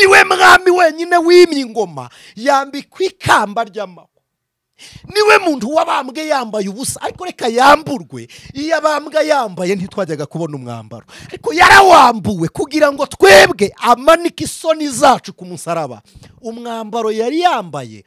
niwe mwami wenyine wimye ingoma yambikwa ikamba ry'amahwa. Niwe muntu wabambwe yambaye ubusa ariko reka yamburwe. Iyo abambwe yambaye ntitwajyaga kubona umwambaro, ariko yarawambuwe kugira ngo twebwe amanike isoni zacu ku musaraba. Umwambaro yari yambaye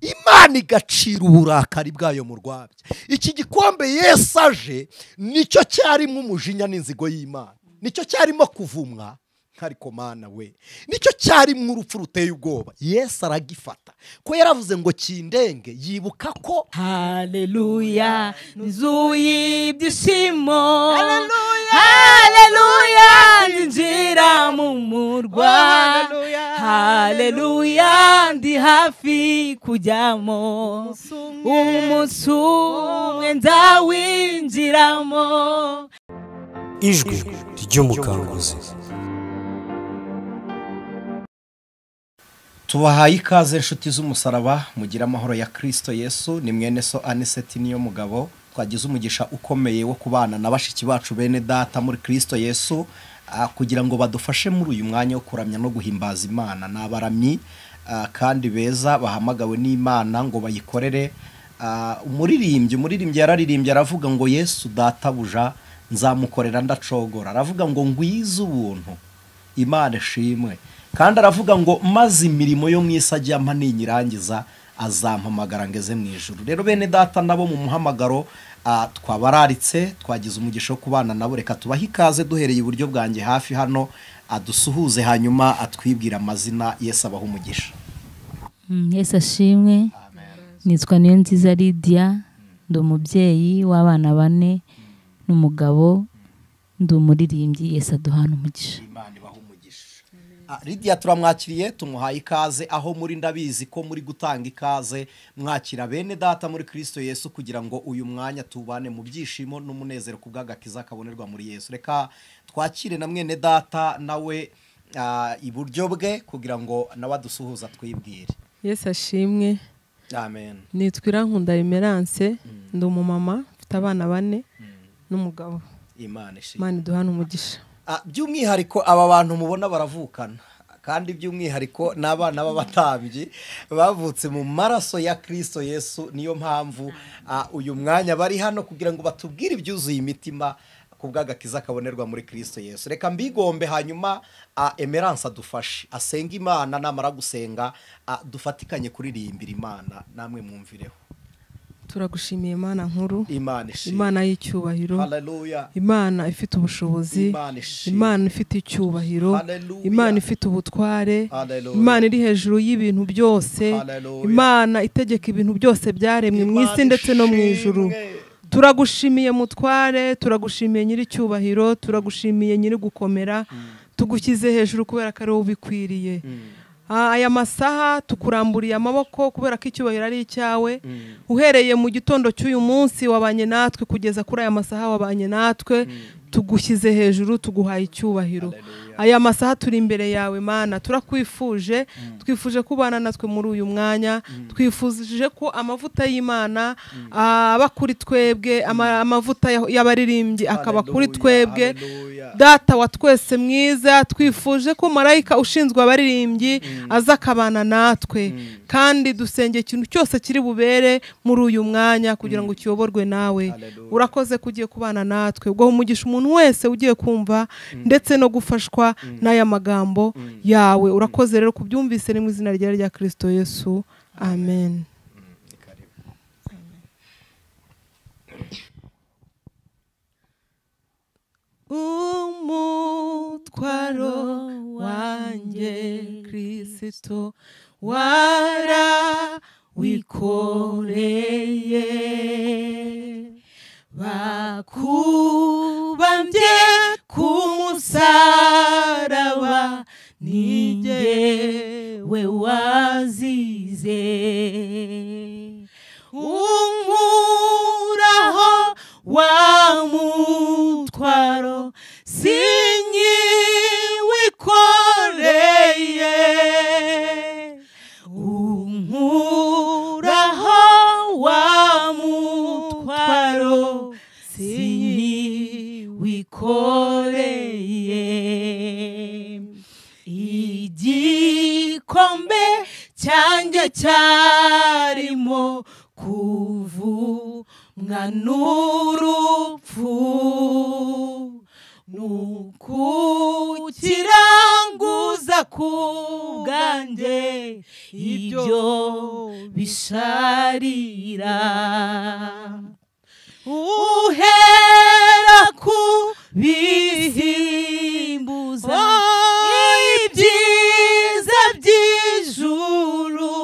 Imana igacira uburakari bwayo mu rwabya. Iki gikombe Yesu aje nicyo cyarimo umujinya n'inzigo y'Imana, nicyo cyarimo kuvumwa. Ariko Mana we, nicyo cyarimo urupfu ruteye ubwoba. Yesu aragifata ko yaravuze ngo kindenge, yibuka ko haleluya nzuye ibyishimo, haleluya ninjira mu murwa, haleluya ndi hafi kujyamo, umunsi umwe nzawinjiramo. Ijwi ry'Umukanguzi. Tubahaye ikaze inshuti z'umusaraba, mugira amahoro ya Christo Yesu. Ni mwene so Anicet Niyomugabo. Twagize umugisha ukomeye wo kubana na bashiki bacu bene data muri Christo Yesu, kugira ngo badufashe muri uyu mwanya wo kuramya no guhimbaza Imana. N'abaramyi kandi beza bahamagawe n'Imana ngo bayikorere. Umuririmbyi yararirimbye aravuga ngo Yesu databuja nzamukorera ndacogora. Aravuga ngo ngwize ubuntu Imana ishimwe. Kandi aravuga ngo maze imirimo yo mwisi ajya ampa ninyirangiza azampamagara ngeze mu ijuru. Rero bene data nabo mu muhamagaro twabararitse, twagize umugisha wo kubana nabo. Reka tubahe ikaze duhereye iburyo bwanjye hafi hano, adusuhuze hanyuma atwibwira amazina. Yesu abaha umugisha. Yesu ashimwe. Nitwa Niyonziza Lydia, ndi umubyeyi w'abana 4 n'umugabo, ndi umuririmbyi. Yesu aduhana umugisha. Lydia turamwakiriye, tumuhaye ikaze aho muri. Ndabizi ko muri gutanga ikaze mwakira bene data muri Kristo Yesu kugira ngo uyu mwanya tubane mu byishimo n'umunezero kubw'agakiza kabonerwa muri Yesu. Reka twakire na mwene data nawe iburyo bwe kugira ngo nawe adusuhuza twibwire. Yesu ashimwe. Amen. Nitwa Ev.Anicet, ndi umumama mfite abana 4 n'umugabo. Imana ishimwe. Imana iduhana umugisha. By'umwihariko aba bantu mubona baravukana, kandi by'umwihariko n'abana b'abatambyi bavutse mu maraso ya Kristo Yesu. Niyo mpamvu uyu mwanya bari hano kugira ngo batubwire ibyuzuye imitima kubw'agakiza kabonerwa muri Kristo Yesu. Reka mbigombe hanyuma Emerance adufashe asenga Imana, namara gusenga dufatikanye kuririmbira Imana. Namwe mwumvireho. Turagushimiye Imana nkuru, Imana y'icyubahiro, haleluya, Imana ifite ubushobozi, Imana ifite icyubahiro, Imana ifite ubutware, Imana iri hejuru y'ibintu byose, Imana itegeka ibintu byose byaremwe mu isi ndetse no mu ijuru. Turagushimiye mutware, turagushimiye nyiri cyubahiro, turagushimiye nyiri gukomera, tugukize hejuru kubera ko ari wowe ubikwiriye. Aya masaha tukuramburiye amaboko kubera ko icyubahiro ari icyawe. Uhereye mu gitondo cy'uyu munsi wabanye natwe kugeza kuri aya masaha wabanye natwe, tugushyize hejuru, tuguhaye icyubahiro. Aya masaha turi imbere yawe Mana, turakwifuje, twifuje kubana natwe muri uyu mwanya, twifuje ko amavuta y'Imana aba kuri twebwe, amavuta y'abaririmbyi akaba kuri twebwe. Data wa twese mwiza, twifuje ko marayika ushinzwe abaririmbyi aza akabana natwe, kandi dusenge ikintu cyose kiri bubere muri uyu mwanya kugira ngo kiyoborwe nawe. Urakoze kugiye kubana natwe, ubwo umugisha umuntu wese ugiye kumva ndetse no gufashwa n'aya magambo yawe. Urakoze rero kubyumvise mu izina rya Kristo Yesu. Amen. Umutwaro wanjye Kristo warawikoreye, bakubambye ku musaraba, ni jyewe wazize. Unkuraho wa mutwaro sinyiwikoreye, unkuraho wa mutwaro sinyiwikoreye. igikombe cyanjye cyarimo kuvumwa n'urupfu, nukukiranguza ku bwanjye ibyo bisharira, uhera ku bihimbuza ibyiza by'ijuru,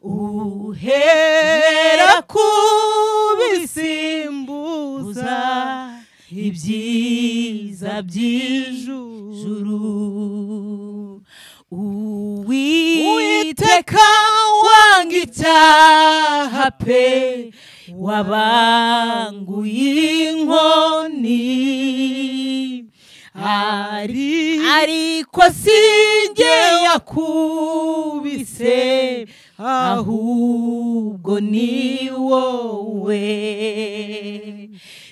uhera ku bisimbuza ibyiza by'ijuru. Uwiteka wanga icyaha pe, wabanguye inkoni, ariko sinjye yakubise, ahubwo ni wowe.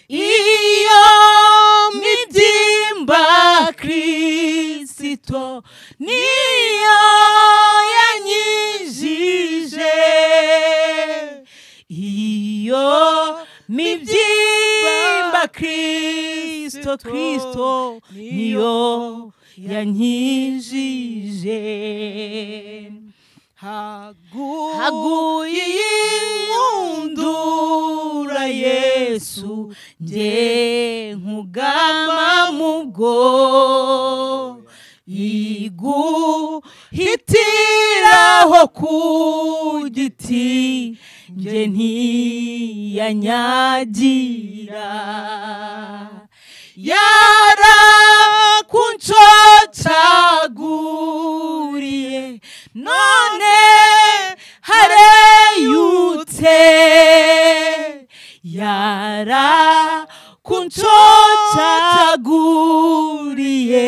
Iyo mibyimba Kristo niyo yanyijije, iyo mibyimba Kristo niyo yanyijije. Haguye inkundura Yesu, nge nkugama mu bwo, iguhitiraho ku giti, nge ntiyanyagira, yarakunshocaguriye none hareyutse, yarakunshocaguriye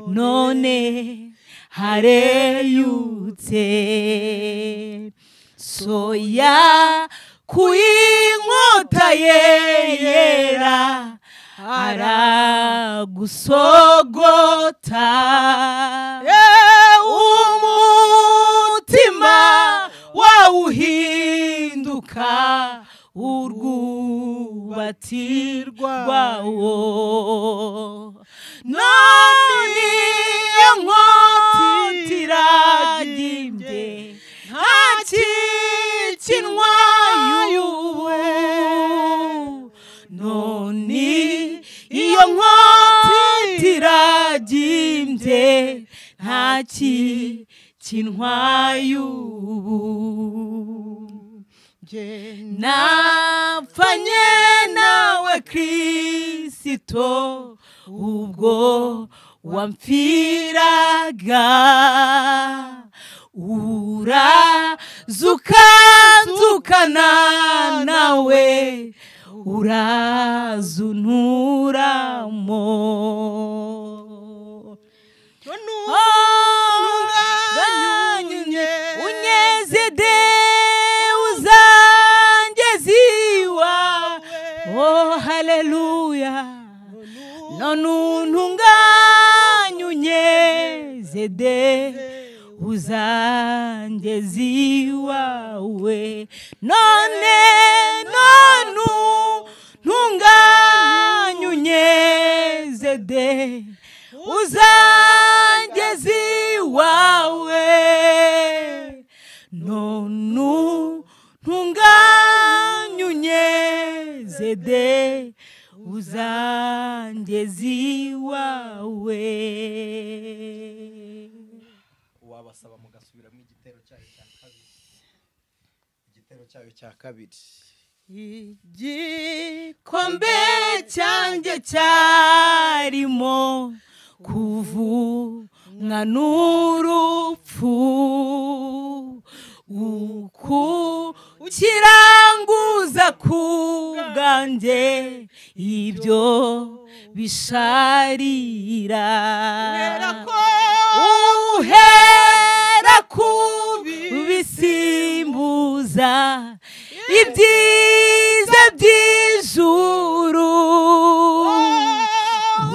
none hareyutse. Soya kuyinkota ye yera, aragusogota, umutima wawuhinduka urwubati rwawo, none iyo nkota iragimbye ntakikinwa y'ubu, none iyo nkota iragimbye ntakikinwa y'ubu. Napfanye nawe Kristo ubwo wampfiraga, urazuka nzukana nawe, urazunturamo. Unyezede oh haleluya, none untunganye unyezede uzangeze iwawe, none untunganye unyezede uzangeze iwawe, none untunganye unyezede uzangeze iwawe. Wabasaba mugasubiramo igitero cyayo cya kabiri. Igikombe cyanjye cyarimo kuvumwa n'urupfu, ukiranguza ku bwanjye ibyo bisharira, uhera ku bisimbuza ibyiza by'ijuru,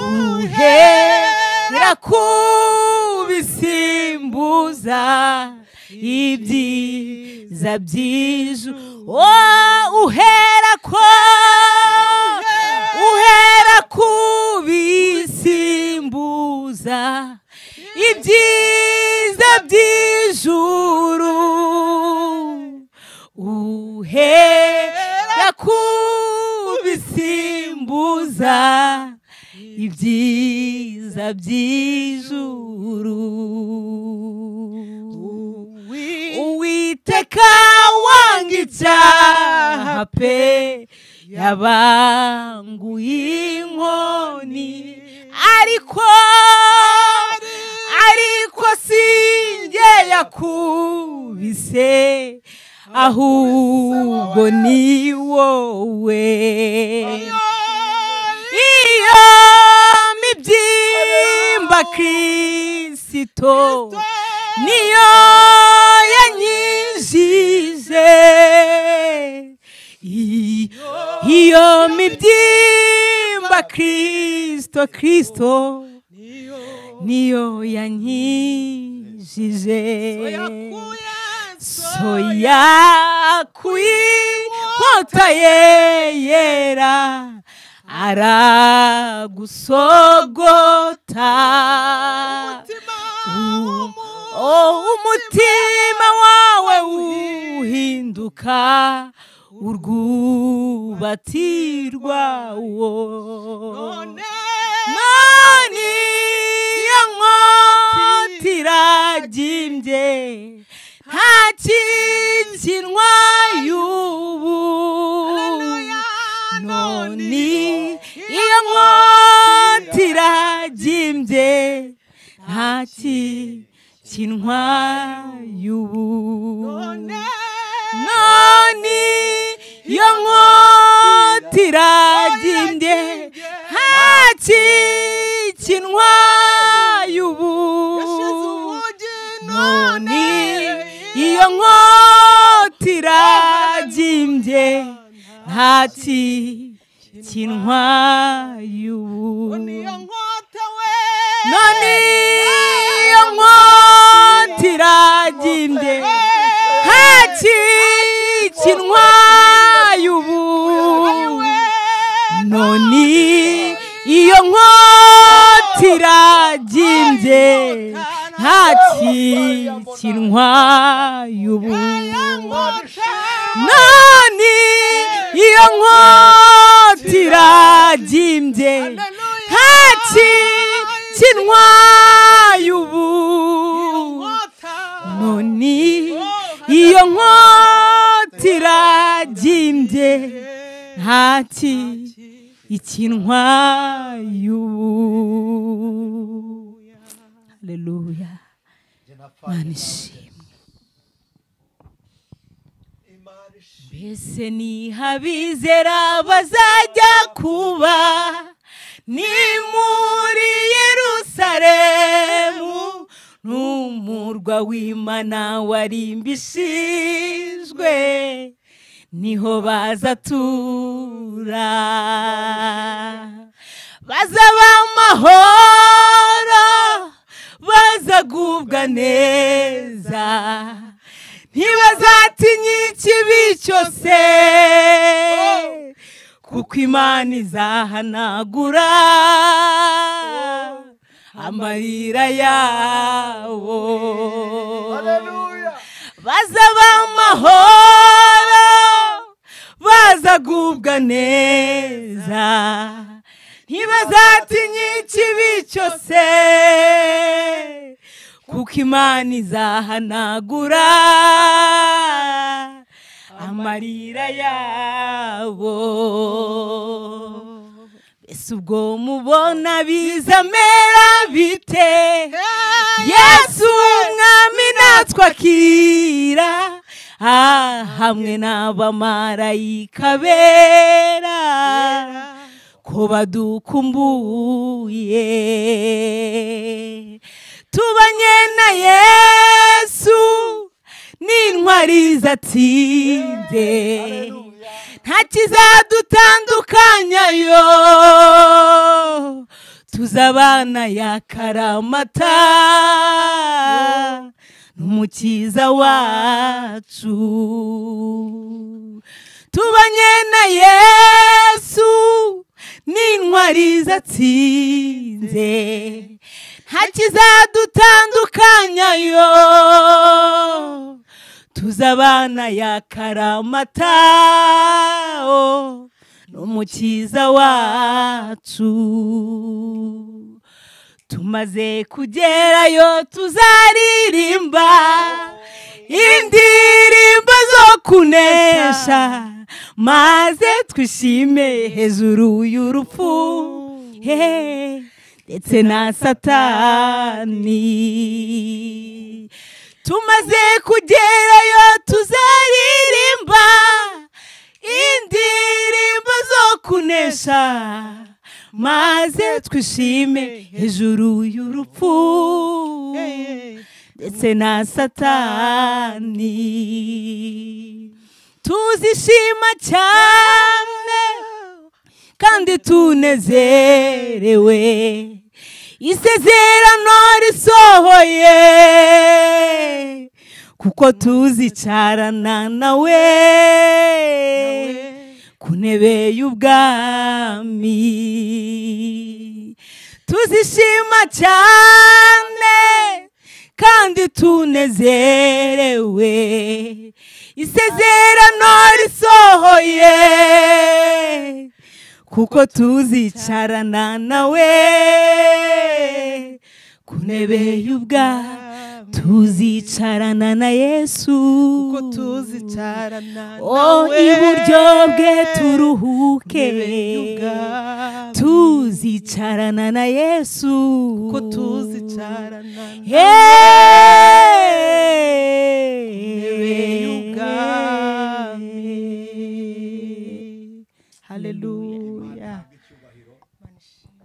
uhera ku kubisimbuza ibyiza by'ijuru uhera kubisimbuza ibyiza by'ijuru uhera kubisimbuza ibyiza by'ijuru Uwiteka wanga icyaha pe yabanguye inkoni ariko sinjye yakubise ahubwo ni wowe iyo mibyimba Kristo niyo yanyijije iyo mibyimba Kristo niyo yanyijije so yakuye inkota ye yera aragusogota umutima wawe uhinduka urwubatirwawo none iyo nkota iragimbye nta kinwa y'ubu none iyo nkota iragimbye nta kinwa y'ubu none iyo nkota iragimbye nta kinwa y'ubu none iyo nkota iragimbye nta kinwa y'ubu none iyo nkota iragimbye nta kinwa y'ubu none iyo nkota iragimbye nta kinwa y'ubu none iyo nkota iragimbye nta kinwa y'ubu none iyo nkota iragimbye nta kinwa y'ubu haleluya Imana ishimwe mbese nihabizera bazajya kuba ni muri Yerusalemu n'umurwa w'Imana warimbishijwe niho bazatura bazaba amahoro bazagubwa neza ntibazatinya ikibi cyose kuko Imana izahanagura amarira yabo bazaba amahoro bazagubwa neza ntibazatinya ikibi cyose kuko Imana izahanagura amarira yabo mbese ubwo mubona bizamera bite Yesu umwami natwakira hamwe n'abamarayika bera ko badukumbuye tubanye na Yesu n'intwari zatsinze nta kizadutandukanyayo tuzabana yakaramata n'umukiza wacu. Tubanye na Yesu n'intwari zatsinze, nta kizadutandukanyayo. Tuzabana yakaramata n'umukiza wacu. Tumaze kugerayo tuzaririmba indirimbo zo kunesha, maze twishime hejuru y'urupfu ndetse na Satani. Tumaze kugerayo tuzaririmba indirimbo zo kunesha, maze twishime hejuru y'urupfu ndetse na Satani. Tuzishima cyane kandi tunezerewe, isezerano risohoye, kuko tuzicarana nawe ku ntebe y'ubwami. Tuzishima cyane kandi tunezerewe, isezerano risohoye, kuko tuzicarana nawe ku ntebe y'ubwami. Tuzicarana na Yesu, kuko tuzicarana nawe iburyo bwe turuhuke. Tuzicarana na Yesu, kuko tuzicarana nawe. Haleluya.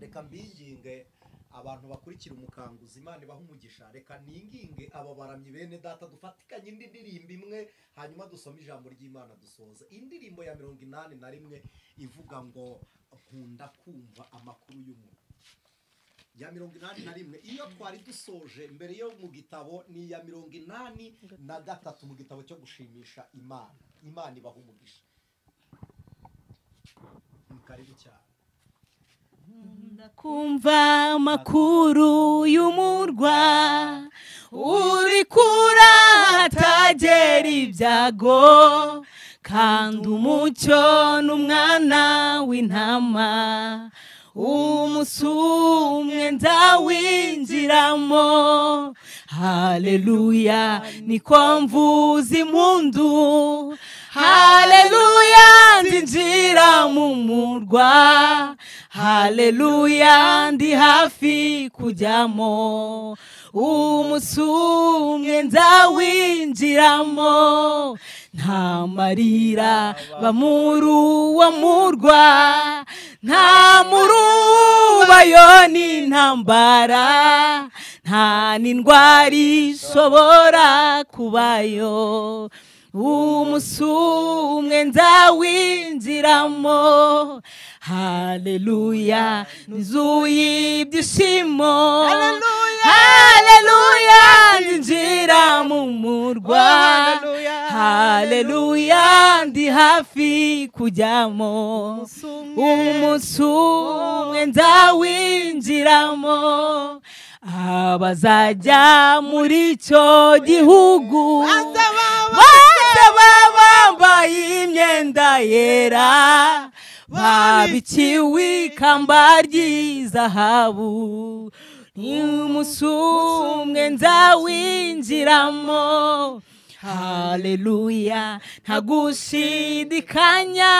Reka mbinginge abantu bakurikira umukanguzi, Imana ibaha umugisha. Reka ninginge aba baramyi bene data dufatikanye indi ndirimbo imwe, hanyuma dusome ijambo ry'Imana dusoza. Indirimbo ya 81 ivuga ngo nkunda kumva amakuru y'umuntu. Ya 81 iyo twari dusoje mbere yo mu gitabo ni ya 83 mu gitabo cyo gushimisha Imana. Imana ibaha umugisha. Karibu cyane. Kumva amakuru y'umurwa uri kura hatagera ibyago, kandi umucyo n'umwana w'intama umunsi umwe nzawinjiramo. Haleluya, niko mvuza impundu. Haleluya, ndinjira mu murwa. Haleluya, ndi hafi kujyamo. Umunsi umwe nzawinjiramo. Nta marira bamuruwa murwa, nta murubayo n'intambara, nta n'indwara ishobora kubayo. Umunsi umwe nzawinjiramo. Haleluya, nzuye ibyishimo. Haleluya, ndinjira mu murwa. Haleluya, ndi hafi kujyamo. Umunsi umwe nzawinjiramo. Abazajya muri icyo gihugu bazaba bambaye imyenda yera, babikiwe ikamba ry'izahabu. Umunsi umwe nzawinjiramo. Haleluya, nta gushidikanya.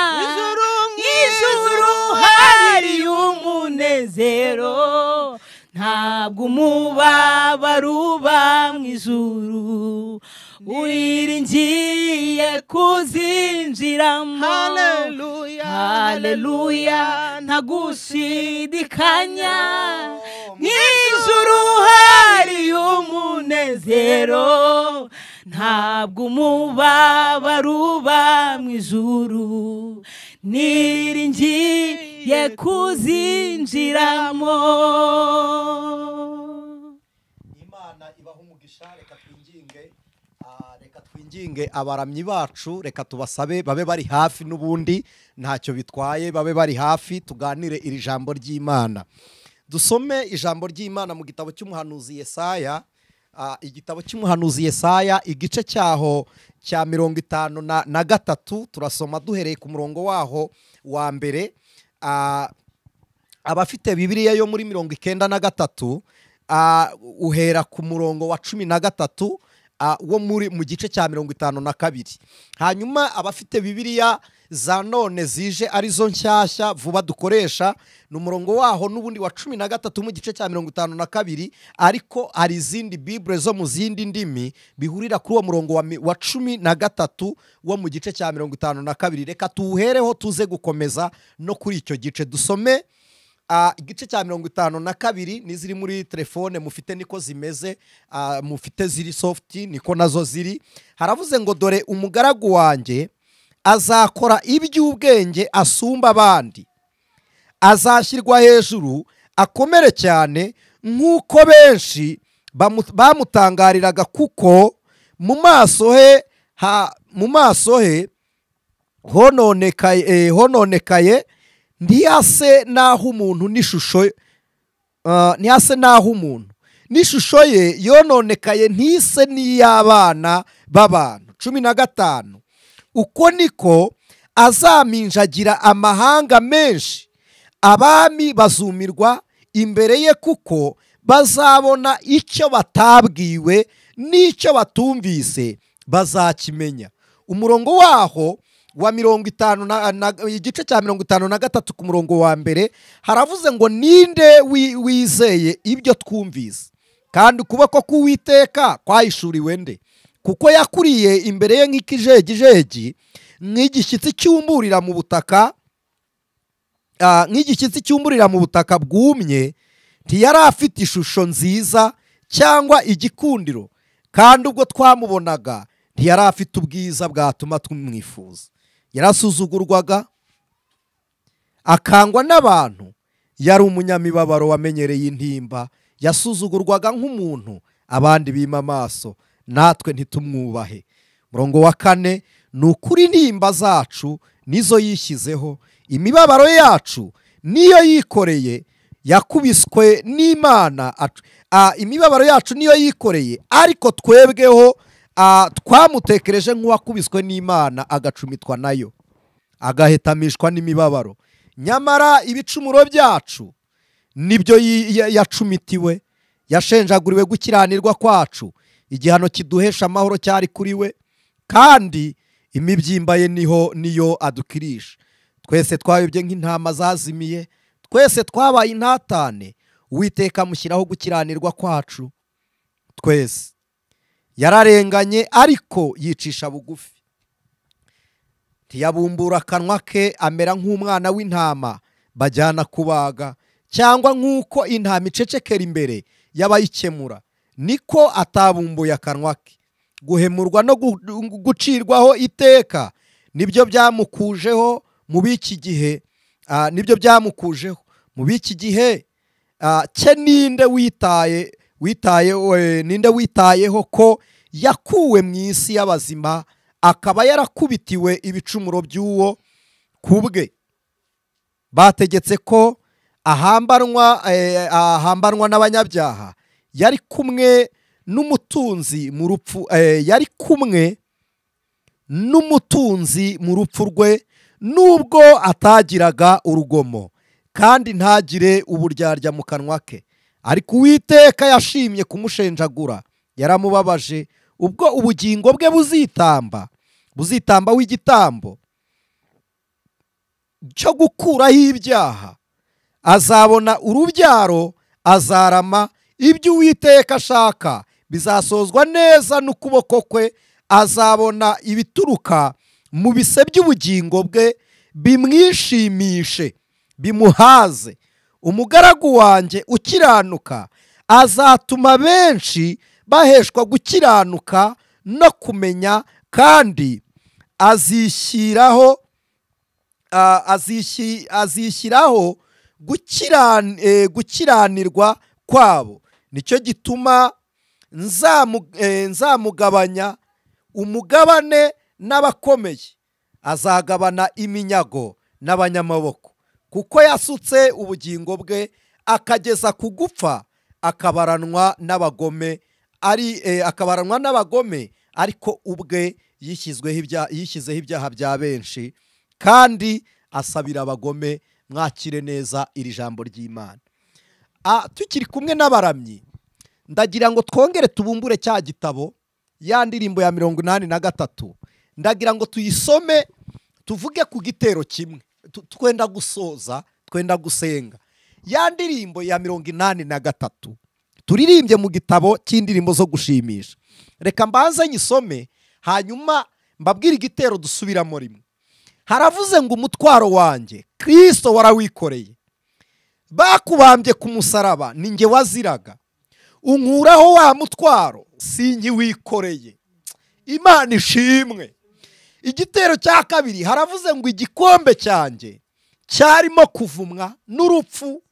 Ijuru hari umunezero, ntabwo umubabaro uba mu ijuru. Wiringiye kuzinjiramo. Haleluya, nta gushidikanya. Mw'ijuru hari umunezero, ntabwo umubabaro uba mu ijuru. Niringiye ye kuzinjiramo. Imana ibaho umugisha. Reka twinginge abaramyi bacu, reka tubasabe babe bari hafi, n'ubundi ntacyo bitwaye, babe bari hafi tuganire iri jambo ry'Imana. Dusome ijambo ry'Imana mu gitabo cy'umuhanuzi Yesaya. Igitabo cy'umuhanuzi Yesaya igice cyaho cya 53, turasoma duhereye ku murongo waho wa mbere. Abafite Bibiliya yo muri 93 uhera ku murongo wa 13 wo muri mu gice cya 52. Hanyuma abafite Bibiliya za none zije arizo nshyashya vuba dukoresha ni umurongo waho n'ubundi wa 13 mu gice cya 52, ariko hari izindi Bible zo mu zindi ndimi bihurira kuri uwo murongo wa 13 wo mu gice cya 52. Reka tuwuhereho tuze gukomeza no kuri icyo gice. Dusome igice cya 52 n'iziri muri telefone mufite niko zimeze, mufite ziri soft niko nazo ziri. Haravuze ngo dore umugaragu wanjye azakora iby'ubwenge asumba abandi, azashyirwa hejuru akomere cyane nk'uko benshi bamutangariraga, kuko mu maso he hononekaye ntiyase naho umuntu n'ishusho ye yononekaye ntise n'iy'abana b'abantu. 15 uko niko azaminjagira amahanga menshi, abami bazumirwa imbere ye, kuko bazabona icyo batabwiwe n'icyo batumvise bazakimenya. Umurongo waho wa 50 igice cya 53 ku murongo wa mbere haravuze ngo ninde wizeye ibyo twumvise, kandi ukuboko k'Uwiteka kwahishuriwe nde? Kuko yakuriye imbere ye nk'ikijegijegi, nk'igishyitsi cyumburira mu butaka bwumye. Ntiyari afite ishusho nziza cyangwa igikundiro, kandi ubwo twamubonaga ntiyari afite ubwiza bwatuma tumwifuza. Yarasuzugurwaga, akangwa n'abantu, yari umunyamibabaro wamenyereye intimba, yasuzugurwaga nk'umuntu abandi bima amaso, natwe ntitumwubahe. Murongo wa 4 ni ukuri intimba zacu nizo yishyizeho, imibabaro yacu niyo yikoreye, yakubiswe n'Imana. Imibabaro yacu niyo yikoreye, ariko twebweho twamutekereje nk'uwakubiswe n'Imana, agacumitwa nayo, agahetamishwa n'imibabaro. Nyamara ibicumuro byacu nibyo yacumitiwe, yashenjaguriwe gukiranirwa kwacu. Igihano kiduhesha amahoro cyari kuri we, kandi imibyimba ye niyo adukirisha. Twese twayobye nk'intama zazimiye, twese twabaye intatane, Uwiteka amushyiraho gukiranirwa kwacu twese. Yararenganye ariko yicisha bugufi, ntiyabumbura akanwa ke, amera nk'umwana w'intama bajyana kubaga, cyangwa nk'uko intama icecekera imbere y'abayikemura, niko atabumbuye akanwa ke. Guhemurwa no gucirwaho iteka nibyo byamukujeho mu biki gihe, cye ninde witayeho ko yakuwe mu isi y'abazima, akaba yarakubitiwe ibicumuro by'uwo kubwe. Bategetse ko ahambanwa n'abanyabyaha, yari kumwe n'umutunzi mu rupfu rwe, nubwo atagiraga urugomo kandi ntagire uburyarya mu kanwa ke. Ariko Uwiteka yashimye kumushenjagura, yaramubabaje. Ubwo ubugingo bwe buzitamba w'igitambo cyo gukuraho ibyaha, azabona urubyaro, azarama. Ibyo Uwiteka ashaka bizasozwa neza n'ukuboko kwe. Azabona ibituruka mu bise by'ubugingo bwe, bimwishimishe, bimuhaze. Umugaragu wanjye ukiranuka azatuma benshi baheshwa gukiranuka no kumenya, kandi azishyiraho azishyiraho gukiranirwa kwabo. Nicyo gituma nzamugabanya umugabane n'abakomeye, azagabana iminyago n'abanyamaboko, kuko yasutse ubugingo bwe akageza ku gupfa, akabaranwa n'abagome ariko ubwe yishyizeho ibyaha bya benshi, kandi asabira abagome. Mwakire neza iri jambo ry'Imana. Tukiri kumwe n'abaramyi, ndagira ngo twongere tubumbure cya gitabo, ya ndirimbo ya 83, ndagira ngo tuyisome, tuvuge ku gitero kimwe, twenda gusoza, twenda gusenga. Ya ndirimbo ya 83 turirimbye mu gitabo cy'indirimbo zo gushimisha. Reka mbanze nyisome, hanyuma mbabwire igitero dusubiramo rimwe. Haravuze ngo umutwaro wanjye Kristo warawikoreye, bakubambye ku musaraba ninjye waziraga, unkuraho wa mutwaro sinkiwikoreye. Imana ishimwe. Igitero cya kabiri haravuze ngo igikombe cyanjye cyarimo kuvumwa n'urupfu,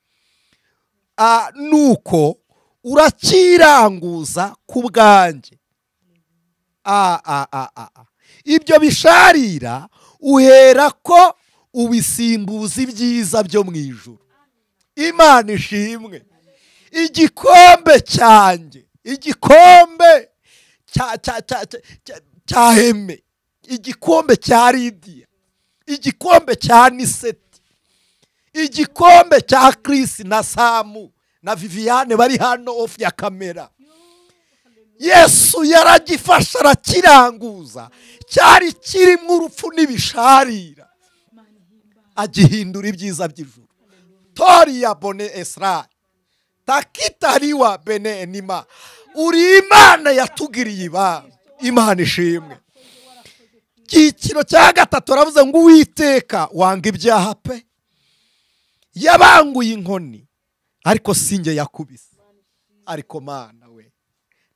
nuko urakiranguza ku bwanjye. Ibyo bisharira uhera ko ubisimbuza ibyiza byo mu ijuru. Imana ishimwe. Igikombe cyanjye, igikombe cya Heme, igikombe cya Lidiya, igikombe cya Niseti, igikombe cya Chris na Samu na Viviane bari hano off ya kamera. Yesu yaragifasha arakiranguza, cyari kirimo urupfu n'ibisharira, agihindura ibyiza by'ijuru. Toriya bone Esra takitariwa bene enima. Uri Imana yatugiriye ibanga. Imana ishimwe. Igiciro cya gatatu aravuze ngo Uwiteka wanga ibyaha pe, yabanguye inkoni ariko sinjye yakubise. Ariko Mana we,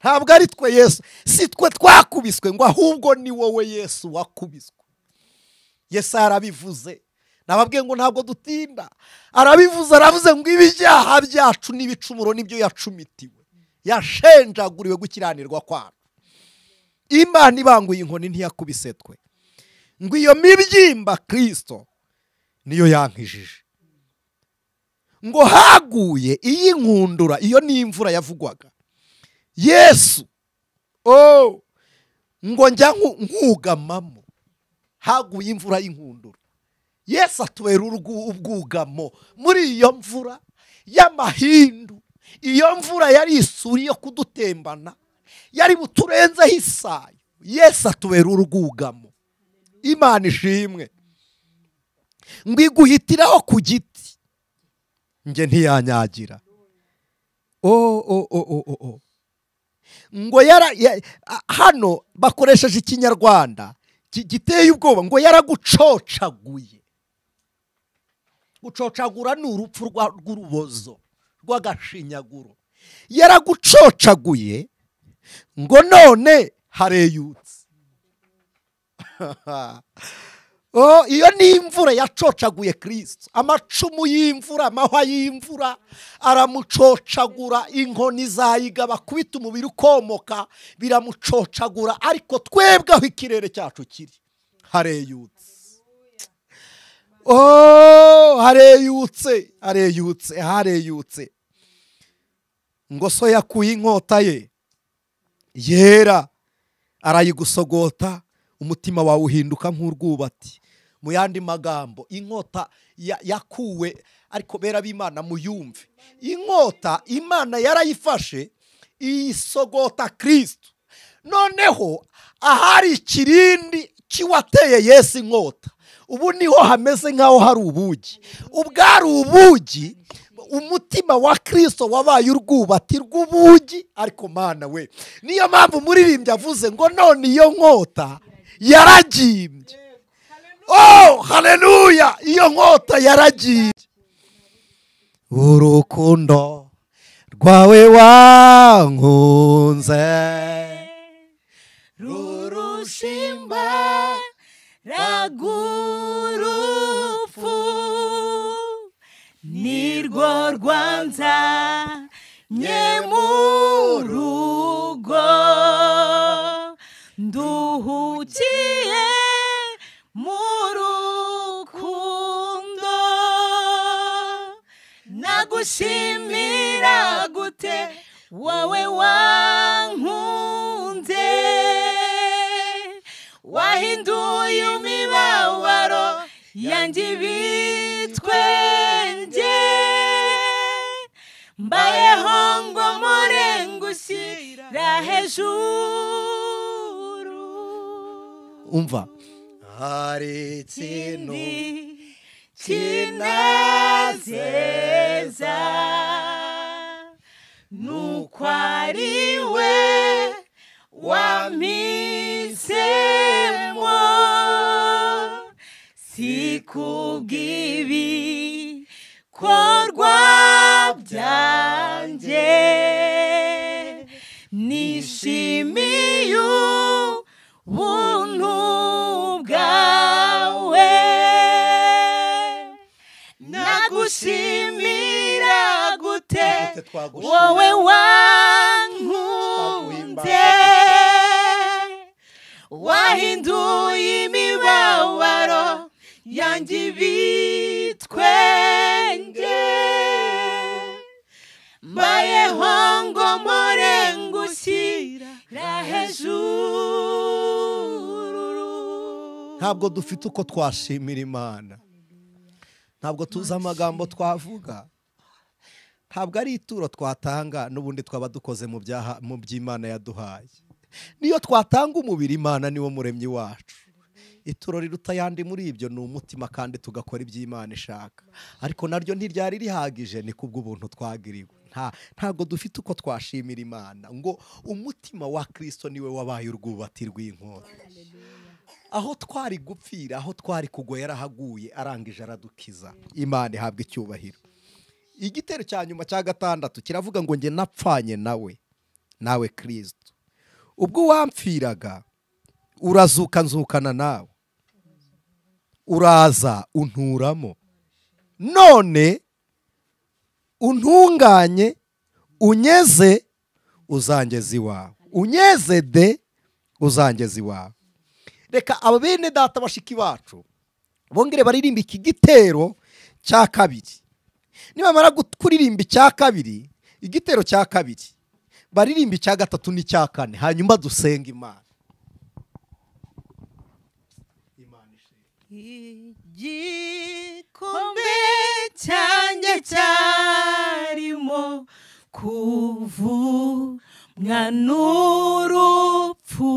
ntabwo ari twe Yesu, si twe twakubiswe, ngo ahubwo ni wowe Yesu wakubiswe. Yesu arabivuze, nababwiye ngo ntabwo dutinda. Arabivuze, aravuze ngo ibyaha byacu n'ibicumuro nibyo yacumitiwe, yashenjaguriwe gukiranirwa kwacu. Imana ibanguye inkoni ntiyakubise twe, ngo iyo mibyimba Kristo niyo yankijije. Ngo haguye iyi nkundura, iyo ni imvura yavugwaga. Yesu ngo njya nkugamamo, haguye imvura y'inkundura. Yesu atubera ubwugamo muri iyo mvura y'amahindu. Iyo mvura yari isuri yo kudutembana, yari buturenzeho isayo. Yesu atubera urwugamo. Imana ishimwe. Ngo iguhitiraho ku giti, nge ntiyanyagira. Ngo hano bakoresheje ikinyarwanda giteye ubwoba, ngo yaragucocaguye. Gucocagura ni urupfu rw'urubozo, rw'agashinyaguro. Yaragucocaguye ngo none hareyutse. Iyo ni imvura yacocaguye Kristo. Amacumu y'imvura, amahwa y'imvura aramucocagura. Inkoni zayiga bakubita umubiri ukomoka biramucocagura. Ariko twebwe aho ikirere cyacu kiri hareyutse. Hareyutse. Ngo so yakuye inkota ye yera arayigusogota, umutima wawe uhinduka nk'urwubati. Mu yandi magambo, inkota yakuwe, ariko bera b'Imana muyumve, inkota Imana yarayifashe isogota Kristo. Noneho ahari ikirindi kiwateye Yesu inkota, ubu niho hameze nk'aho hari ubugi. Ubwari ubugi, umutima wa Kristo wabaye urwubati rw'ubugi. Ariko Mana we, niyo mpamvu muririmbyi avuze ngo none iyo nkota yaragimbye. Haleluya, iyo nkota yaragiye. Urukundo rwawe wankunze rurushimba raguruka rwanza nyemurugo nduhukiye murukundo nagushimira gute wowe wankunze wahinduye imibabaro yanjye ibitwenge mbayeho ngo murengushyira hejuru umva hari ikintu kinezeza nuko ari we wampisemo sikubw'ibikorwa byanjye nishimiye ubuntu bwawe nagushimira gute wowe wankunze wahinduye imibabaro yanjye ibitwenge mbayeho ngo murengushyira hejuru. ntabwo dufite uko twashimira Imana, ntabwo tuzi amagambo twavuga, ntabwo ari ituro twatanga n'ubundi twaba dukoze mu by'Imana yaduhaye. Niyo twatanga umubiri, Imana niwo muremyi wacu. Ituro riruta ayandi muri ibyo ni umutima, kandi tugakora iby'Imana ishaka. Ariko naryo ntiryari rihagije, ni kubw'ubuntu twagiriwe. Ntabwo dufite uko twashimira Imana ngo umutima wa Kristo niwe wabaye urwubati rw'inkota. Aho twari gupfira, aho twari kugwa yarahaguye, arangije aradukiza. Imana ihabwa icyubahiro. Igitero cya nyuma cya gatandatu kiravuga ngo nge napfanye nawe Kristo. Ubwo wampfiraga urazuka nzukana nawe, uraza unturamo, none untunganye unyeze uzangeze iwawe, unyeze de uzangeze iwawe. Reka aba bene data bashiki bacu bongere baririmba iki gitero cya kabiri. Nibamara kuririmba icya kabiri, igitero cya kabiri, baririmba icya gatatu n'icya kane, hanyuma dusenga Imana. Igikombe cyanjye cyarimo kuvumwa n'urupfu,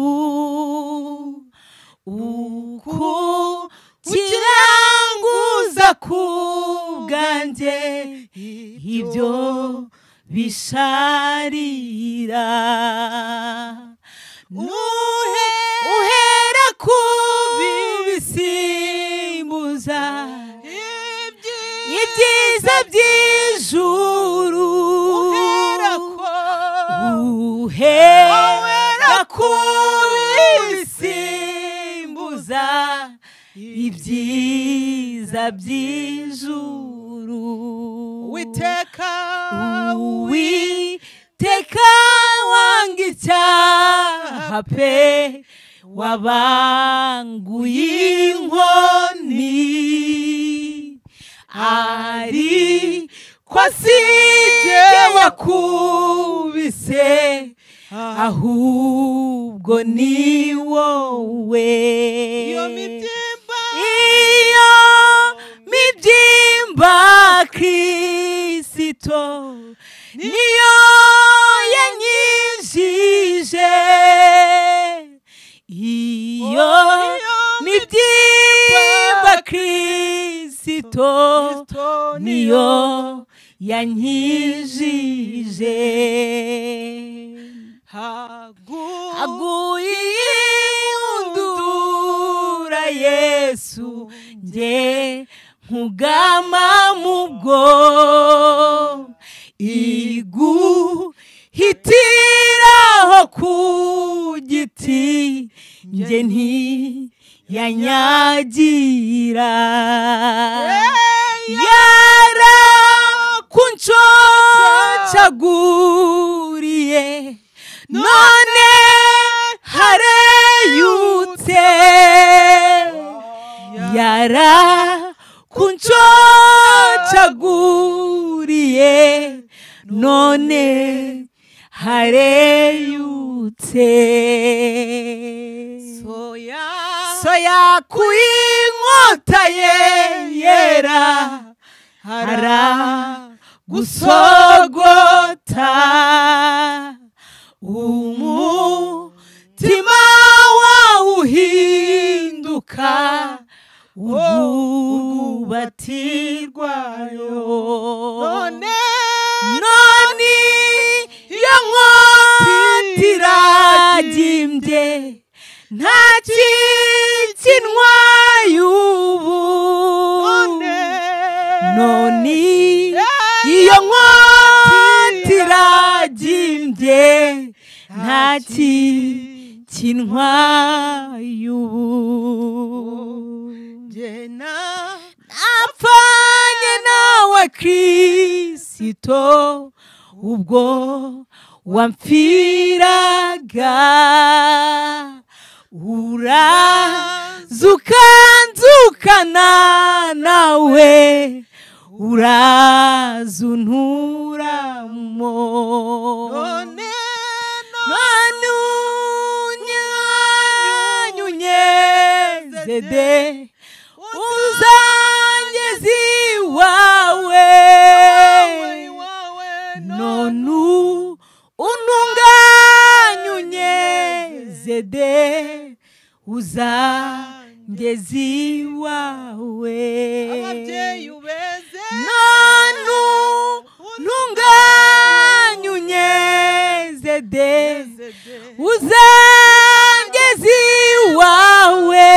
ukiranguza ku bwanjye ibyo bisharira, uhera ku bisimbuza ibyiza by'ijuru, uhera ku bisimbuza ibyiza by'ijuru. Witeka wanga icyaha pe, wabanguye inkoni, ariko si jye wakubise, ahubwo ni wowe. Iyo mibyimba Kristo niyo yanyijije, iyo mibyimba Kristo niyo yanyijije. Haguye undura Yesu, nge nkugama mu bwo, iguhitiraho ku giti, nge ntiyanyagira. Yarakubambye kunshocaguriye none hareyutse yarakunshocaguriye none hareyutse soya kuinkota ye yera haragusogota umutima wawuhinduka urw'ubatirwayo none iyo nkota iragimbye nta kikinwaye ubu none iyo nkota iragimbye nta kikinwaye ubu napfanye nawe Kristo ubwo wampfiraga urazukanzukana nawe urazunturamo none unyanyunyezede uzangezi wawe none untunganyunyezede uzangezi wawe none untunganyunyezede uzangezi wawe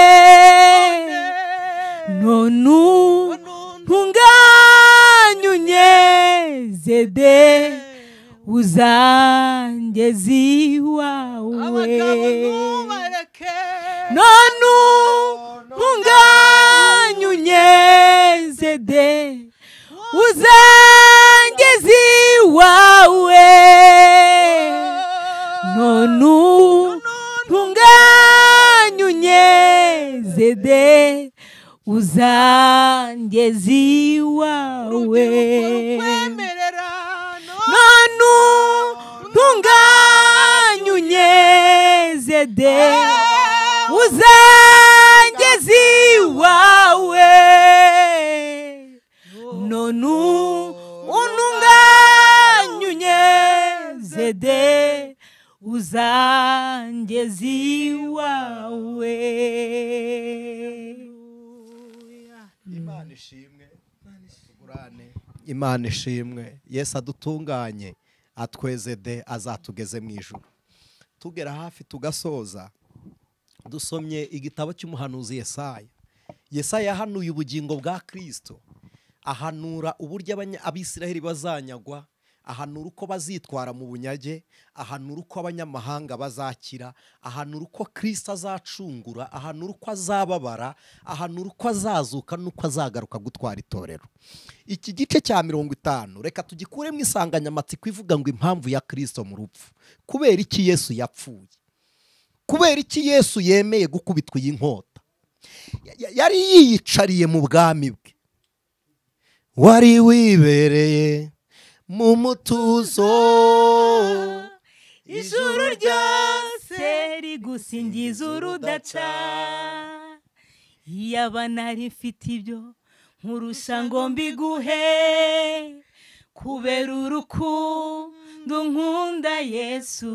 none untunganyunyezede uzangezi wawe none untunganyunyezede uzangezi wawe none untunganyunyezede uzangezi wawe none untunganyunyezede uzangezi wawe none untunganyunyezede uzangezi wawe. Imana ishimwe, Imana ishimwe. Yesu adutunganye atwezede azatugeze mu ijuru. Tugera hafi tugasoza dusomye igitabo cy'umuhanuzi Yesaya. Yesaya yahanuye ubugingo bwa Kristo, ahanura uburyo abisiraheli bazanyagwa, ahanura uko bazitwara mu bunyage, ahanura uko abanyamahanga bazakira, ahanura uko Kristo azacungura, ahanura uko azababara, ahanura uko azazuka n'uko azagaruka gutwara itorero. Iki gice cya 50 reka tugikuremo insanganyamatsiko ivuga ngo impamvu ya Kristo mu rupfu. Kubera iki Yesu yapfuye? Kubera iki Yesu yemeye gukubitwa iyi nkota? Yari yiyicariye mu bwami bwe, wari wibereye mu mutuzo, ijuru ryose rigusingiza urudaca. Yaba nari mfite ibyo nkurusha ngo mbiguhe, kubera urukundo nkunda Yesu,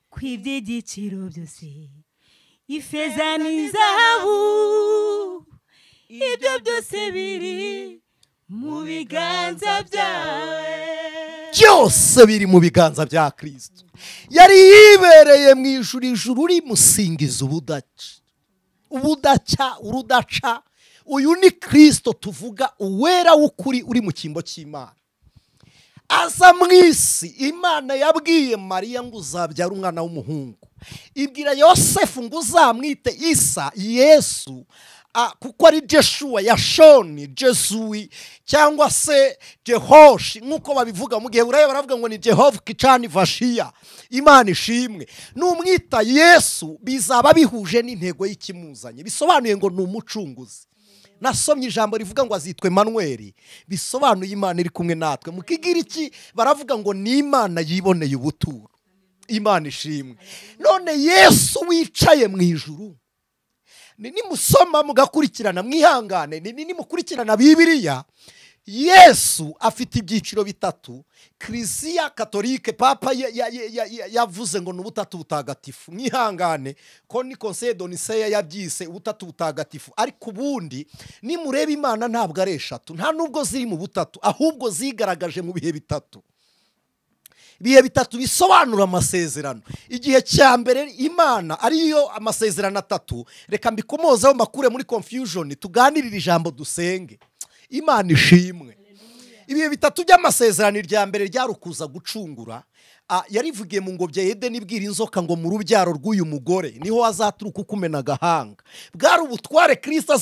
kw'iby'igiciro byose ifeza n'izahabu, ibyo byose biri mu biganza byawe. byose biri mu biganza bya Kristo. Yari yibereye mu ijuru, ijuru rimusingiza ubudaca, urudaca. Uyu ni Kristo tuvuga, uwera w'ukuri uri mu cyimbo cy'Imana. Aza mu isi, Imana yabwiye Mariya ngo uzabyara umwana w'umuhungu, ibwira Yosefu ngo uzamwite Isa, Yesu. kuko ari Jeshua, Yashoni, Jesui cyangwa se Jehoshi nk'uko babivuga mu gihe ureba baravuga ngo ni Jehova Kicani Vashiya. Imana ishimwe. Numwita Yesu bizaba bihuje n'intego y'ikimuzanye, bisobanuye ngo ni umucunguzi. Nasomye ijambo rivuga ngo azitwe Manuel, bisobanuye Imana iri kumwe natwe. Mu Kigiriki baravuga ngo ni Imana yiboneye ubuturo. Imana ishimwe. None Yesu wicaye mu ijuru, nimusoma mugakurikirana mwihangane, nimukurikirana Bibiliya, Yesu afite ibyiciro bitatu. Kiliziya Katolike Papa yavuze ngo n'ubutatu butagatifu. Mwihangane ko ni Conseil de Nicée yabyise ubutatu butagatifu, ariko ubundi nimureba Imana ntabwo ari eshatu, nta nubwo ziri mu butatu, ahubwo zigaragaje mu bihe bitatu. Ibihe bitatu bisobanura amasezerano. Igihe cya mbere Imana ariyo amasezerano atatu, reka mbikomozeho mbakure muri confusion, tuganirire ijambo dusenge. Imana ishimwe. Ibihe bitatu by'amasezerano, irya mbere ryarukuza gucungura. Yarivugiye mu ngobyi ya Edeni ibwira inzoka ngo mu rubyaro rw'uyu mugore niho azaturuka ukumena agahanga. Bwari ubutware Kristo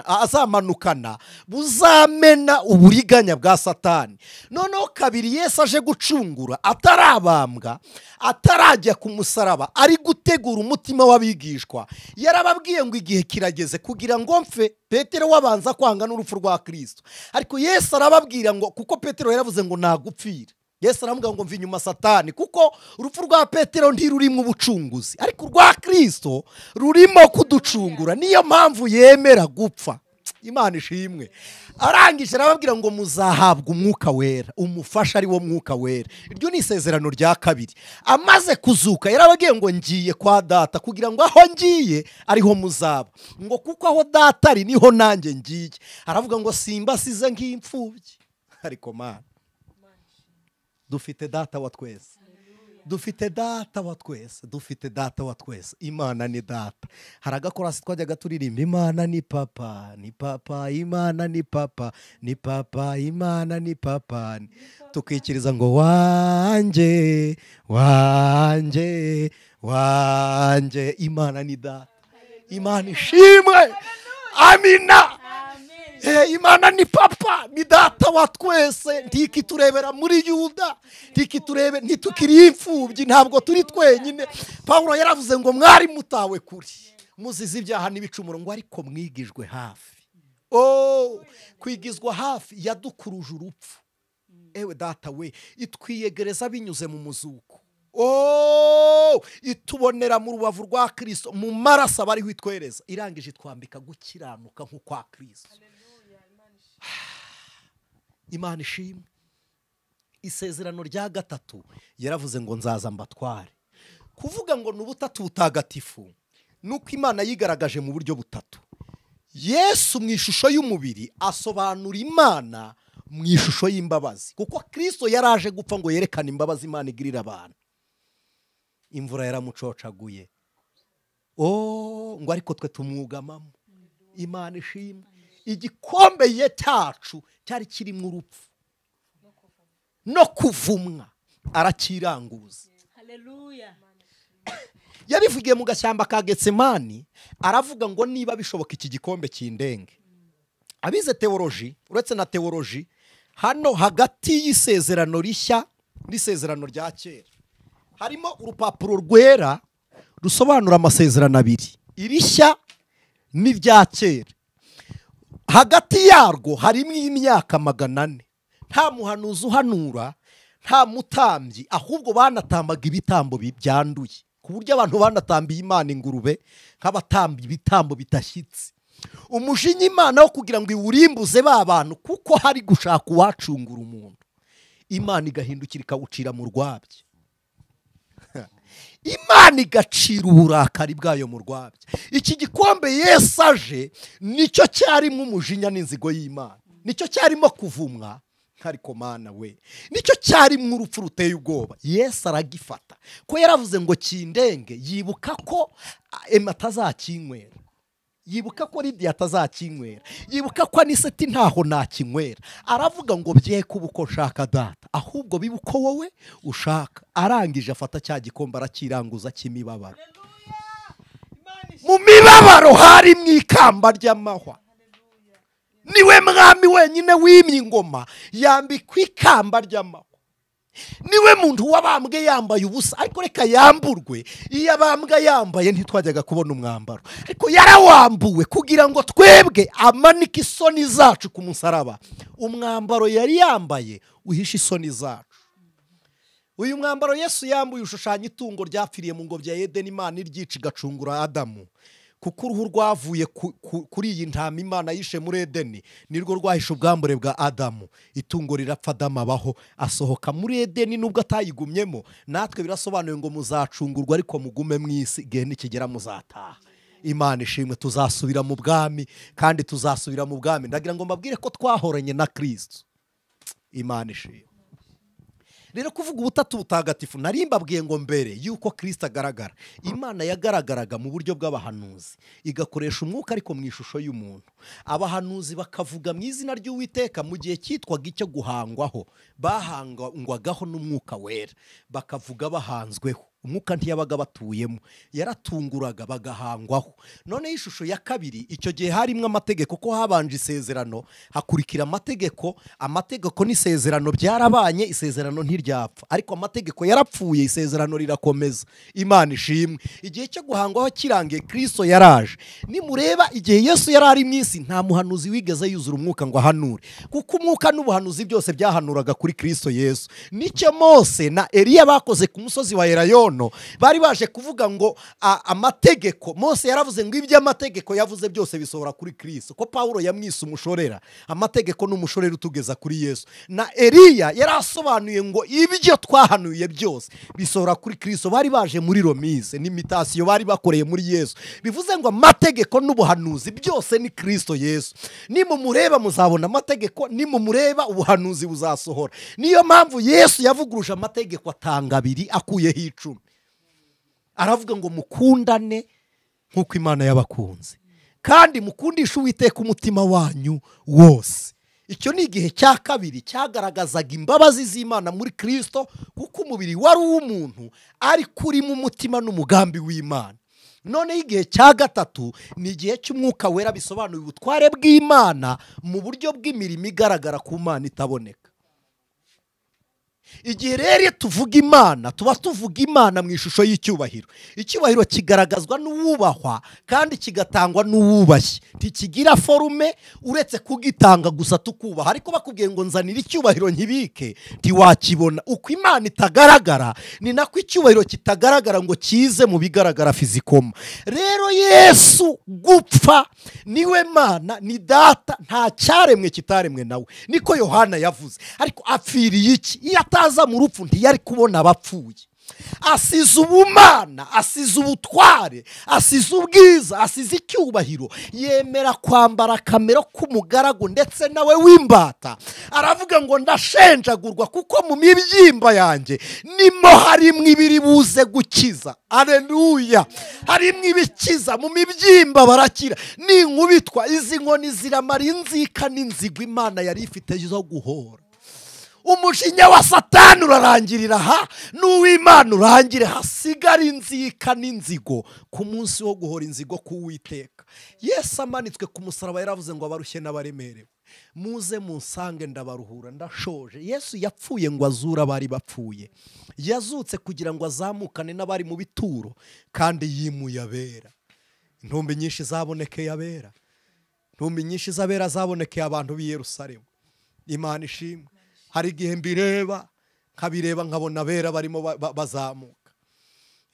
azamanukana buzamena uburiganya bwa Satani. Noneho kabiri Yesu aje gucungura, atarabambwa, atarajya ku musaraba, ari gutegura umutima w'abigishwa. Yarababwiye ngo igihe kirageze kugira ngo mfe. Petero wabanza kwanga n'urupfu rwa Kristo, ariko Yesu arababwira ngo, kuko Petero yaravuze ngo nagupfira. Yesu aravuga ngo mva inyuma Satani, kuko urupfu rwa Petero ntirurimo ubucunguzi, ariko urwa Kristo rurimo kuducungura. Niyo mpamvu yemera gupfa. Imana ishimwe. Arangije arababwira ngo muzahabwa umwuka wera, umufasha ari wo mwuka wera. Iryo ni isezerano rya kabiri. Amaze kuzuka yarababwiye ngo ngiye kwa Data, kugira ngo aho ngiye ariho muzaba, ngo kuko aho Data ari niho nanjye ngiye. Aravuga ngo simbasize nk'imfubyi. Ariko Mana, dufite Data wa twese, dufite Data wa twese, dufite Data wa twese. Imana ni Data. Hari agakorasi twajyaga turirimba, Imana ni Papa, ni Papa, Imana ni Papa, ni Papa, Imana ni Papa. Tukikiriza ngo wanjye, wanjye, wanjye. Imana ni Data. Imana ishimwe. Amina. Imana ni Papa, ni Data wa twese. Ntikiturebera muri Yuda, ntitukiri imfubyi, ntabwo turi twenyine. Pawulo yaravuze ngo mwari mutawe kuri, muzize ibyaha n'ibicumuro, ngo ariko mwigijwe hafi. Kwigizwa hafi yadukuruje urupfu. Ewe Data we, itwiyegereza binyuze mu muzuko. Itubonera mu rubavu rwa Kristo, mu maraso abariho itwereza, irangije twambika gukiranuka nk'ukwa Kristo. Imana ishimwe. Isezerano rya gatatu yaravuze ngo nzaza mbatware. Kuvuga ngo n'ubutatu butagatifu nuko Imana yigaragaje mu buryo butatu. Yesu mu ishusho y'umubiri asobanura Imana mu ishusho y'imbabazi, kuko Kristo yaraje gupfa ngo yerekane imbabazi Imana igirira abantu. Imvura yaramucocaguye, ngo ariko twe tumwugamamo. Imana ishimwe. Igikombe cyacu cyari kirimo urupfu no kuvumwa, arakiranguza. Haleluya. Yabivugiye mu gashyamba ka Getsemani, aravuga ngo niba bishoboka iki gikombe kindenge. Abize teoloji, uretse na teoloji, hano hagati y'isezerano rishya n'isezerano rya kera harimo urupapuro rwera rusobanura amasezerano abiri, irishya n'irya kera. Hagati yarwo harimo imyaka 400. Nta muhanuzi uhanura, nta mutambyi, ahubwo banatambaga ibitambo byanduye, ku buryo abantu banatambiye Imana ingurube nk'abatambye ibitambo bitashyitse. Umujinya Imana wo kugira ngo iwurimbuze ba bantu, kuko hari gushaka uwacungura umuntu, Imana igahindukira ikawucira mu rwabya. Imana igacira uburakari bwayo mu rwabya. Iki gikombe Yesu aje nicyo cyarimo umujinya n'inzigo y'Imana, nicyo cyarimo kuvumwa. Ariko Mana we, nicyo cyarimo urupfu ruteye ubwoba. Yesu aragifata, ko yaravuze ngo kindenge. Yibuka ko Emma atazakinywera, yibuka ko Lydia atazakinywera, yibuka ko Anicet ntaho nakinywera. Aravuga ngo bye kuba uko nshaka Data, ahubwo bibuko wowe ushaka. Arangije afata cya gikombe arakiranguza kimibabaro. mu mibabaro harimo ikamba ry'amahwa. Niwe mwami wenyine wimye ingoma yambikwa ikamba ry'amahwa. Niwe muntu wabambwe yambaye ubusa, ariko reka yamburwe. Iyo abambwa yambaye ntitwajyaga kubona umwambaro, ariko yarawambuwe kugira ngo twebwe amanike isoni zacu ku musaraba. Umwambaro yari yambaye uhisha isoni zacu. Uyu mwambaro Yesu yambuye ushushanya itungo ryapfiriye mu ngobyi ya Edeni, Imana iryica igacungura Adamu. Kuko uruhu rwavuye kuri iyi ntama Imana yishe muri Edeni nirwo rwahishe ubwambure bwa Adamu. Itungo rirapfa, Adamu abaho, asohoka muri Edeni nubwo atayigumyemo. Natwe birasobanuye ngo muzacungurwa ariko mugume mu isi, igihe nikigera muzataha. Imana ishimwe, tuzasubira mu bwami kandi tuzasubira mu bwami. Ndagira ngo mbabwire ko twahoranye na Kristo. Imana ishimwe. Rero kuvuga ubutatu butagatifu nari mbabwiye ngo mbere yuko Kristo agaragara, Imana yagaragaraga mu buryo bw'abahanuzi, igakoresha umwuka ariko mu ishusho y'umuntu. Abahanuzi bakavuga mu izina ry'Uwiteka mu gihe cyitwaga icyo guhangwaho, bahangwagaho n'umwuka wera, bakavuga bahanzweho. Umwuka ntiyabaga batuyemo, yaratunguraga bagahangwaho. None ishusho ya kabiri, icyo gihe harimo amategeko, ko habanje isezerano hakurikira amategeko. Amategeko n'isezerano byarabanye, isezerano ntiryapfa, ariko amategeko yarapfuye, isezerano rirakomeza. Imana ishimwe. Igihe cyo guhangwaho kirangiye, Kristo yaraje. Nimureba igihe Yesu yari ari mu isi, nta muhanuzi wigeze yuzura umwuka ngo ahanure, kuko umwuka n'ubuhanuzi byose byahanuraga kuri Kristo Yesu. Nicyo Mose na Eliya bakoze ku musozi wa Elayono. Bari baje kuvuga ngo amategeko, Mose yaravuze ngo iby'amategeko yavuze byose bisohora kuri Kristo, ko Paulo yamwise umushorera. Amategeko n'umushorera utugeza kuri Yesu. Na Eliya yarasobanuye ngo ibyo twahanuye byose bisohora kuri Kristo. Bari baje muri Romise n'imitasiyo bari bakoreye muri Yesu. Bivuze ngo amategeko n'ubuhanuzi byose ni Kristo Yesu. Nimumureba muzabona amategeko, nimumureba ubuhanuzi buzasohora. Niyo mpamvu Yesu yavuguruje amategeko atanga abiri akuyeho 10. Aravuga ngo mukundane nk'uko Imana yabakunze, kandi mukundisha Uwiteka umutima wanyu wose. Icyo ni igihe cya kabiri cyagaragazaga imbabazi z'Imana muri Kristo, kuko umubiri wari uw'umuntu ariko uri mu mutima n'umugambi w'Imana. None igihe cya gatatu ni igihe cy'umwuka wera, bisobanuye ubutware bw'Imana mu buryo bw'imirimo igaragara ku Mana itaboneka. Igihe rero tuvuga Imana, tuba tuvuga Imana mu ishusho y'icyubahiro. Icyubahiro kigaragazwa n'uwubahwa kandi kigatangwa n'uwubashye. Ntikigira forume uretse kugitanga gusa tukubaha. Ariko bakubwiye ngo nzanira icyubahiro nkibike, ntiwakibona. Uko Imana itagaragara ni nako icyubahiro kitagaragara ngo kize mu bigaragara fizikoma. Rero Yesu gupfa niwe Mana, ni data, nta cyaremwe kitaremwe nawe, niko Yohana yavuze. Ariko apfiriye iki? Iyo ataza mu rupfu ntiyari kubona abapfuye. Asize ubumana, asize ubutware, asize ubwiza, asize icyubahiro. Yemera kwambara kamero k'umugaragu ndetse nawe w'imbata. Aravuga ngo ndashenjagurwa kuko mu mibyimba yanjye nimo harimo ibiri buze gukiza. Haleluya. Harimo ibikiza, mu mibyimba barakira. Ninkubitwa izi nkoni ziramara inzika n'inzigo Imana yari ifite zo guhora. Umujinya wa Satani urarangirira ha, n'uw'Imana urangire, hasigara inzika n'inzigo ku munsi wo guhora inzigo k'Uwiteka. Yesu amanitswe ku musaraba yaravuze ngo abarushye n'abaremerewe muze munsange ndabaruhura, ndashoje. Yesu yapfuye ngo azure abari bapfuye, yazutse kugira ngo azamukane n'abari mu bituro, kandi yimuye abera. Intumbi nyinshi zabonekeye abera, intumbi nyinshi z'abera zabonekeye abantu b'i Yerusalemu. Imana ishimwe. Hari igihe mbireba nkabireba nkabona abera barimo bazamuka.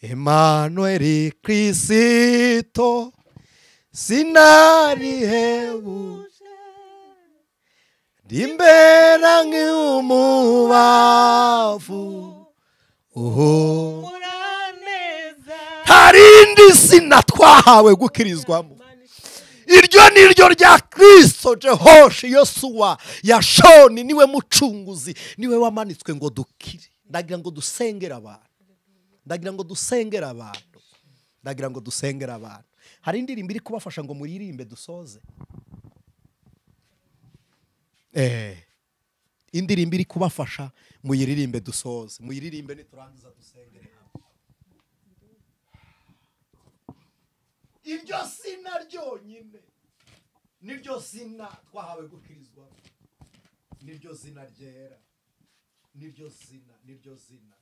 Emmanuel Kristo sinarihebuje, ndimbera nk'umubavu harindi sina twahawe gukirizwamo. Iryo ni ryo rya Kristo Jehoshi Yosuwa Yashoni. Niwe mucunguzi, niwe wamanitswe ngo dukire. Ndagira ngo dusengera abantu, ndagira ngo dusengera abantu, ndagira ngo dusengera abantu. Hari indirimbo iri kubafasha ngo muririmbe dusoze. Indirimbo iri kubafasha muyiririmbe dusoze, muyiririmbe niturangiza dusengere. iryo zina ryonyine niryo zina twahawe gukirizwa, niryo zina ryera, niryo zina.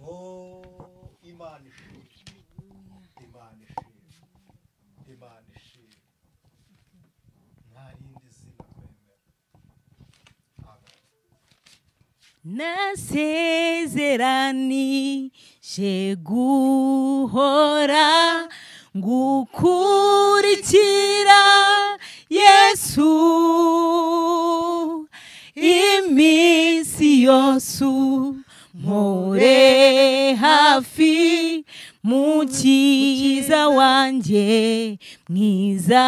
Oh, Imana ishimwe, Imana ishimwe, Imana ishimwe. Nta rindi zina twemera. Amen. nasezeranije guhora ngukurikira Yesu iminsi yose mpore hafi mukiza wanjye mwiza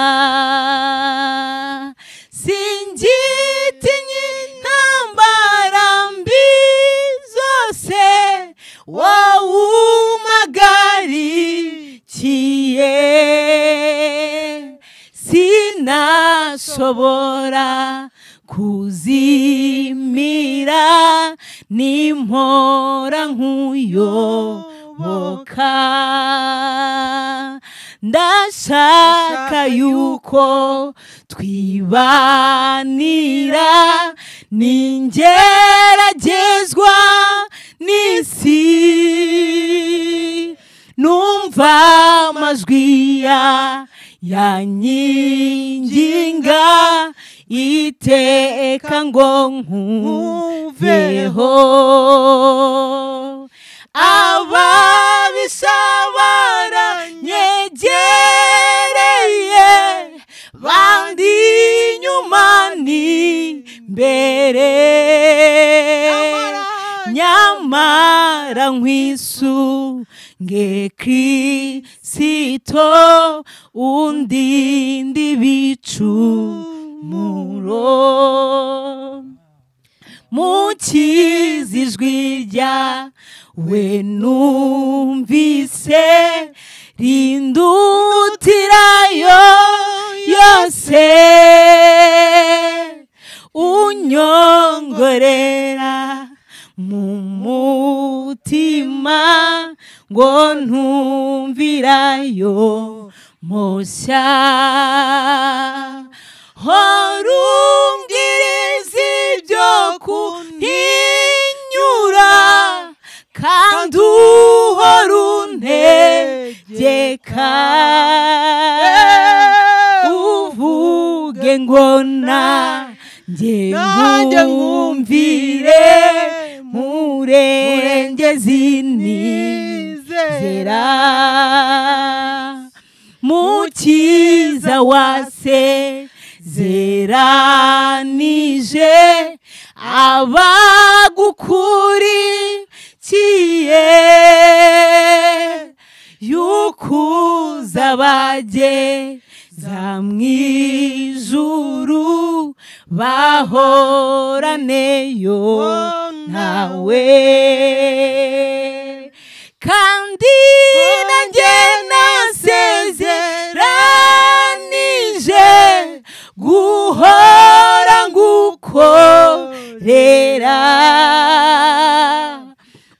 singitinye intambara mbi zose wawumagarikiye sinashobora kuzimira nimpora nkuyoboka ndashaka yuko twibanira ningeragezwa n'isi numva amajwi yanyinginga iteka ngo nkuveho ababisha baranyegereye bandi inyuma n'imbere nyamara nkwisunge Kristo undinde ibicumuro mukiza ijwi ryawe numvise rindutirayo yose unyongorera mu mutima ngo ntumvirayo moshya horumbwiriza ibyo kuntinyura kandi uhora untegeka uvuge ngo nanjye nkumvire murengezi nizera mukiza wasezeranije abagukurikiye yukuza bageza mw'ijuru bahoraneyo nawe kandi nanjye nasezeranije guhora ngukorera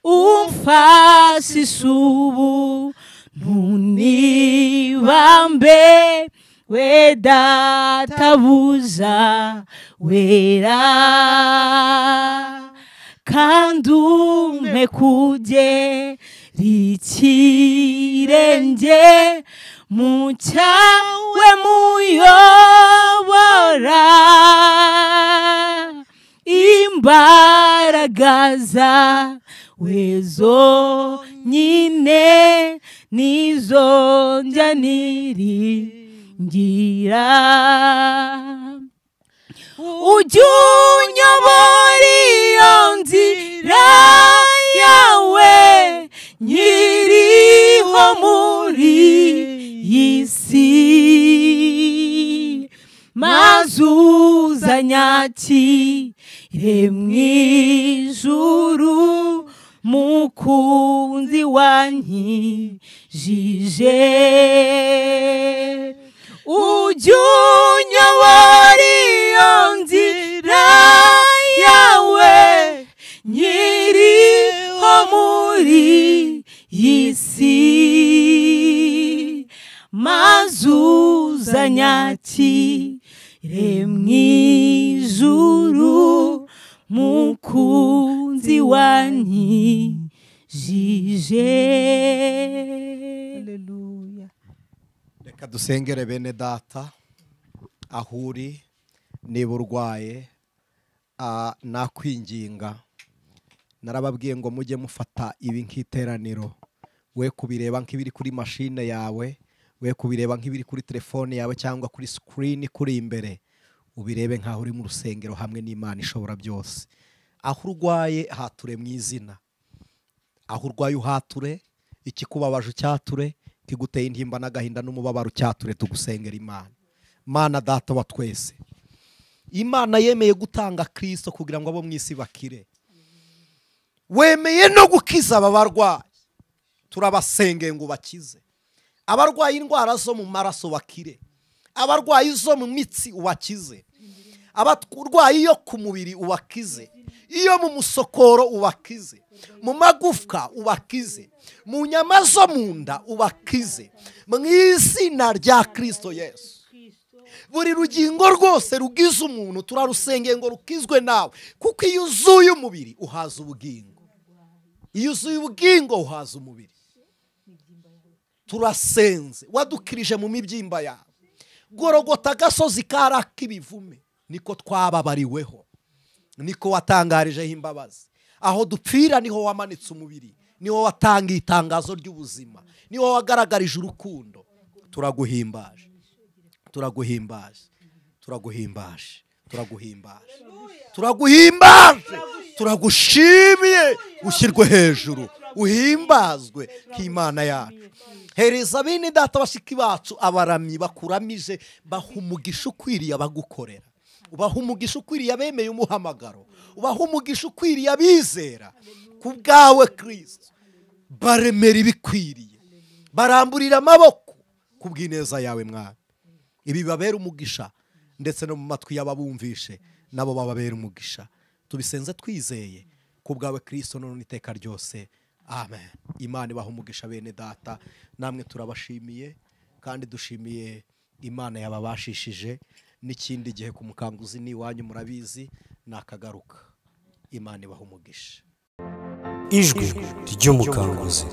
umfashisha ubu ntunibambe we databuja wera kandi umpe kugera ikirenge mu cyawe muyobora imbaraga zawe zonyine nizo njya niringira ujya unyobora iyo nzira yawe nyiriho muri iyi si maze uzanyakire mw'ijuru mukunzi wankijije ujya unyobora iyo nzira yawe nyiriho muri iyi si mazuzanyakire mw'ijuru mukunzi wanyijije. Haleluya. reka dusengere bene data aho uri, niba urwaye nakwinginga, narababwiye ngo mujye mufata ibi nk'iteraniro, we kubireba nk'ibiri kuri mashine yawe, we kubireba nk'ibiri kuri telefone yawe cyangwa kuri screen kuri imbere, ubirebe nk'aho uri mu rusengero hamwe n'Imana ishobora byose. Aho urwaye hature mu izina, aho urwaye uhature, ikikubabaje ucyature, kiguteye intimba n'agahinda n'umubabaro ucyature, tugusengera Imana. Mana data wa twese, Imana yemeye gutanga Kristo kugira ngo abo mu isi bakire, wemeye no gukiza aba barwayi, turabasengeye ngo bakize. Abarwaye indwara zo mu maraso bakire, abarwayi zo mu mitsi ubakize, abarwayi yo ku mubiri ubakize, iyo mu musokoro ubakize, mu magufwa ubakize, mu nyama zo mu nda ubakize, mu izina rya Kristo Yesu. Buri rugingo rwose rugize umuntu turarusengeye ngo rukizwe nawe, kuko iyo uzuye umubiri uhaza ubugingo, iyo uzuye ubugingo uhaza umubiri. Turasenze, wadukirije mu mibyimba yawe, gorogota agasozi karaka ibivume, niko twababariweho, niko watangarijeho imbabazi. Aho dupfira niho wamanitse umubiri, niho watangiye itangazo ry'ubuzima, niho wagaragarije urukundo. Turaguhimbaje, turaguhimbaje, turaguhimbaje, turaguhimbaje, turaguhimbaje, turagushimiye, ushyirwe hejuru, uhimbazwe k'Imana yacu. Hereza bene data bashiki bacu abaramyi bakuramije, baha umugisha ukwiriye abagukorera, ubaha umugisha ukwiriye abemeye umuhamagaro, ubaha umugisha ukwiriye abizera ku bwawe Kristo. Baremera ibikwiriye, baramburira amaboko ku bw'ineza yawe Mwami. Ibi babera umugisha, ndetse no mu matwi y'ababumvishe nabo bababera umugisha. Tubisenze twizeye ku bwawe Kristo none iteka ryose, amen. Imana ibaha umugisha bene data, namwe turabashimiye kandi dushimiye Imana yababashishije. N'ikindi gihe ku Mukanguzi n'iwanyu murabizi nakagaruka. Imana ibaha umugisha. Ijwi ry'Umukanguzi.